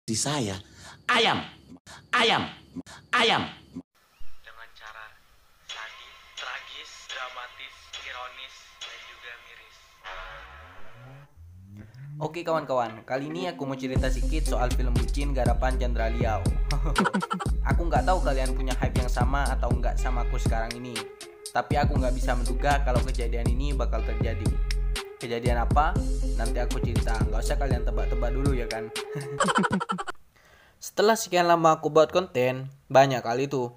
Di saya, ayam, ayam, ayam. Dengan cara sadis, tragis, dramatis, ironis, dan juga miris. Oke kawan-kawan, kali ini aku mau cerita sedikit soal film bucin garapan Chandra Liau. Aku nggak tahu kalian punya hype yang sama atau nggak sama aku sekarang ini. Tapi aku nggak bisa menduga kalau kejadian ini bakal terjadi. Kejadian apa? Nanti aku cerita, nggak usah kalian tebak-tebak dulu ya kan. Setelah sekian lama aku buat konten, banyak kali tuh.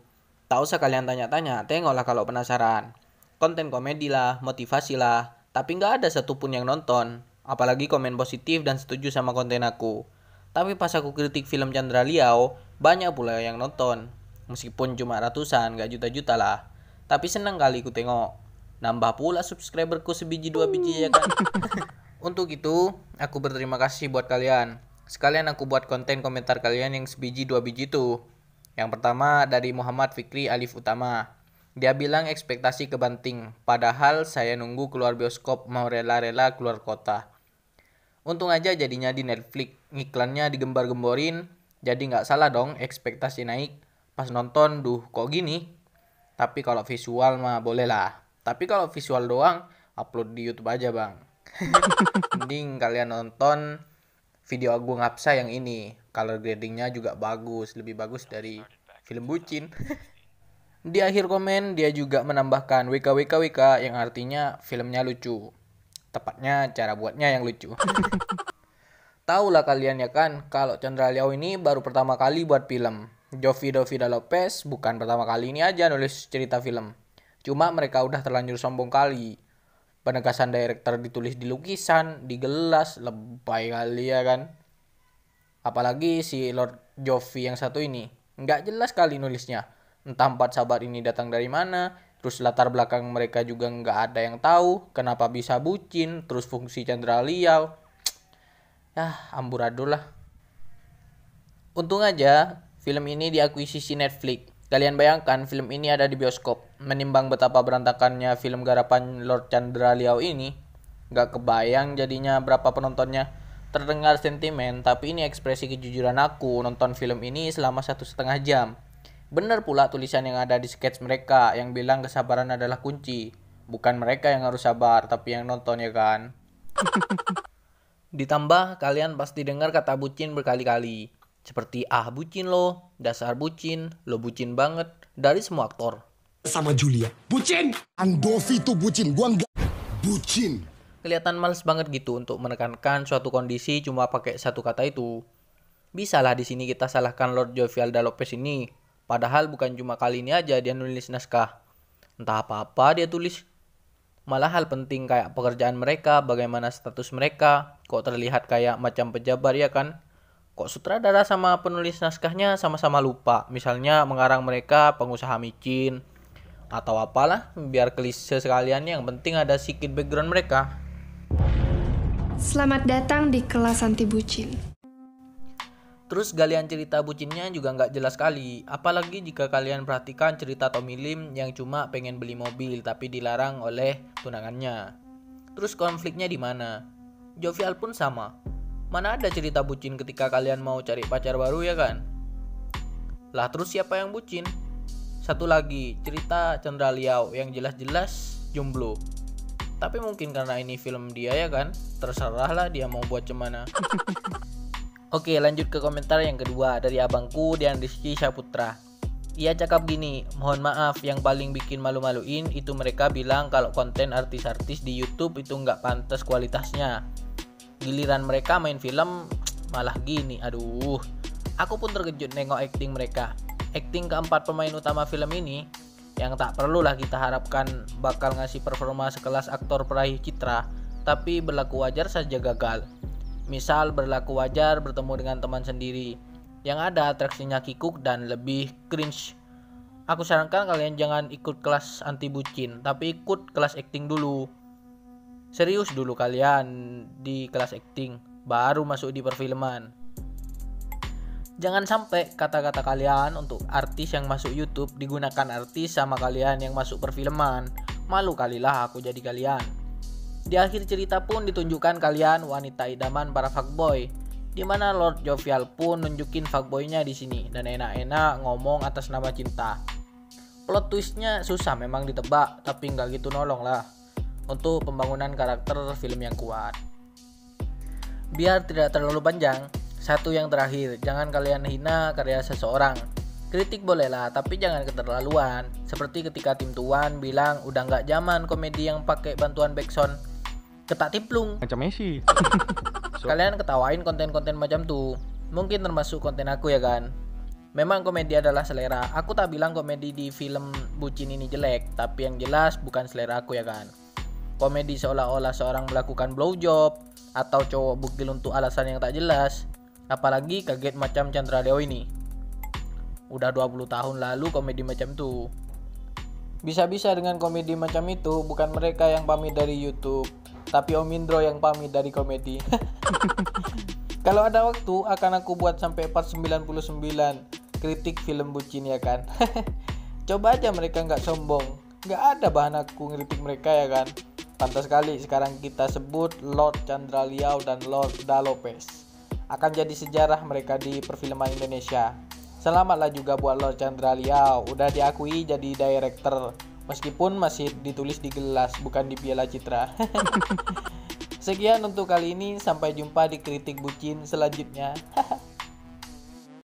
Tak usah kalian tanya-tanya, tengoklah kalau penasaran. Konten komedi lah, motivasi lah, tapi nggak ada satupun yang nonton. Apalagi komen positif dan setuju sama konten aku. Tapi pas aku kritik film Chandra Liau, banyak pula yang nonton. Meskipun cuma ratusan, nggak juta-juta lah. Tapi seneng kali ku tengok. Nambah pula subscriberku sebiji dua biji ya kan. Untuk itu, aku berterima kasih buat kalian. Sekalian aku buat konten komentar kalian yang sebiji dua biji tuh. Yang pertama dari Muhammad Fikri Alif Utama. Dia bilang ekspektasi kebanting, padahal saya nunggu keluar bioskop mau rela-rela keluar kota. Untung aja jadinya di Netflix, iklannya digembar-gemborin, jadi nggak salah dong ekspektasi naik. Pas nonton, duh kok gini? Tapi kalau visual mah boleh lah. Tapi kalau visual doang, upload di YouTube aja bang. Mending kalian nonton video Agung Hapsa yang ini. Color gradingnya juga bagus, lebih bagus dari film bucin. Di akhir komen dia juga menambahkan WKWKWK yang artinya filmnya lucu. Tepatnya cara buatnya yang lucu. Tahulah kalian ya kan, kalau Chandra Liau ini baru pertama kali buat film. Jovie Dovida Lopez bukan pertama kali ini aja nulis cerita film. Cuma mereka udah terlanjur sombong kali. Penegasan director ditulis di lukisan, di gelas, lebay kali ya kan. Apalagi si Lord Jovie yang satu ini, nggak jelas kali nulisnya. Entah empat sahabat ini datang dari mana, terus latar belakang mereka juga nggak ada yang tahu, kenapa bisa bucin, terus fungsi Chandra Liau. Amburadul lah. Untung aja film ini diakuisisi Netflix. Kalian bayangkan film ini ada di bioskop. Menimbang betapa berantakannya film garapan Lord Chandra Liau ini, gak kebayang jadinya berapa penontonnya. Terdengar sentimen, tapi ini ekspresi kejujuran aku nonton film ini selama 1,5 jam. Bener pula tulisan yang ada di sketch mereka yang bilang kesabaran adalah kunci. Bukan mereka yang harus sabar, tapi yang nonton ya kan. Ditambah kalian pasti dengar kata bucin berkali-kali. Seperti bucin lo, dasar bucin, lo bucin banget, dari semua aktor. Sama Julia, bucin. Andovi tuh bucin, gua enggak bucin. Kelihatan males banget gitu untuk menekankan suatu kondisi cuma pakai satu kata itu. Bisalah di sini kita salahkan Lord Jovie Lopez ini. Padahal bukan cuma kali ini aja dia nulis naskah. Entah apa-apa dia tulis. Malah hal penting kayak pekerjaan mereka, bagaimana status mereka, kok terlihat kayak macam pejabat ya kan. Kok sutradara sama penulis naskahnya sama-sama lupa. Misalnya mengarang mereka pengusaha micin atau apalah, biar klise sekalian, yang penting ada sedikit background mereka. Selamat datang di kelas anti bucin. Terus galian cerita bucinnya juga nggak jelas sekali. Apalagi jika kalian perhatikan cerita Tommy Lim yang cuma pengen beli mobil tapi dilarang oleh tunangannya. Terus konfliknya di mana? Jovial pun sama. Mana ada cerita bucin ketika kalian mau cari pacar baru ya kan? Lah terus siapa yang bucin? Satu lagi, cerita Chandra Liau yang jelas-jelas jomblo. Tapi mungkin karena ini film dia ya kan? Terserah lah dia mau buat cemana. Oke, lanjut ke komentar yang kedua dari abangku Dian Rizky Saputra. Ia cakap gini, mohon maaf yang paling bikin malu-maluin itu mereka bilang kalau konten artis-artis di YouTube itu nggak pantas kualitasnya. Giliran mereka main film malah gini, aduh. Aku pun terkejut nengok akting mereka. Akting keempat pemain utama film ini yang tak perlulah kita harapkan bakal ngasih performa sekelas aktor peraih citra, tapi berlaku wajar saja gagal. Misal berlaku wajar bertemu dengan teman sendiri yang ada atraksinya kikuk dan lebih cringe. Aku sarankan kalian jangan ikut kelas anti bucin, tapi ikut kelas acting dulu. Serius dulu kalian di kelas acting, baru masuk di perfilman. Jangan sampai kata-kata kalian untuk artis yang masuk YouTube digunakan artis sama kalian yang masuk perfilman. Malu kalilah aku jadi kalian. Di akhir cerita pun ditunjukkan kalian wanita idaman para fuckboy Dimana Lord Jovial pun nunjukin fuckboynya di sini dan enak-enak ngomong atas nama cinta. Plot twistnya susah memang ditebak, tapi nggak gitu nolong lah untuk pembangunan karakter film yang kuat. Biar tidak terlalu panjang, satu yang terakhir, jangan kalian hina karya seseorang. Kritik bolehlah, tapi jangan keterlaluan. Seperti ketika Tim Tuan bilang udah nggak zaman komedi yang pakai bantuan backsound ketak timplung. Macam Messi. Kalian ketawain konten-konten macam tuh. Mungkin termasuk konten aku ya kan. Memang komedi adalah selera. Aku tak bilang komedi di film bucin ini jelek, tapi yang jelas bukan selera aku ya kan. Komedi seolah-olah seorang melakukan blowjob atau cowok bugil untuk alasan yang tak jelas. Apalagi kaget macam Chandra Leo ini. Udah 20 tahun lalu komedi macam tuh. Bisa-bisa dengan komedi macam itu bukan mereka yang pamit dari YouTube, tapi Om Indro yang pamit dari komedi. Kalau ada waktu akan aku buat sampai part 99 kritik film bucin ya kan. Coba aja mereka nggak sombong. Nggak ada bahan aku ngeritik mereka ya kan. Pantas sekali sekarang kita sebut Lord Chandra Liao dan Lord Da Lopez. Akan jadi sejarah mereka di perfilman Indonesia. Selamatlah juga buat Lord Chandra Liao, udah diakui jadi director, meskipun masih ditulis di gelas, bukan di piala citra. Sekian untuk kali ini, sampai jumpa di kritik bucin selanjutnya.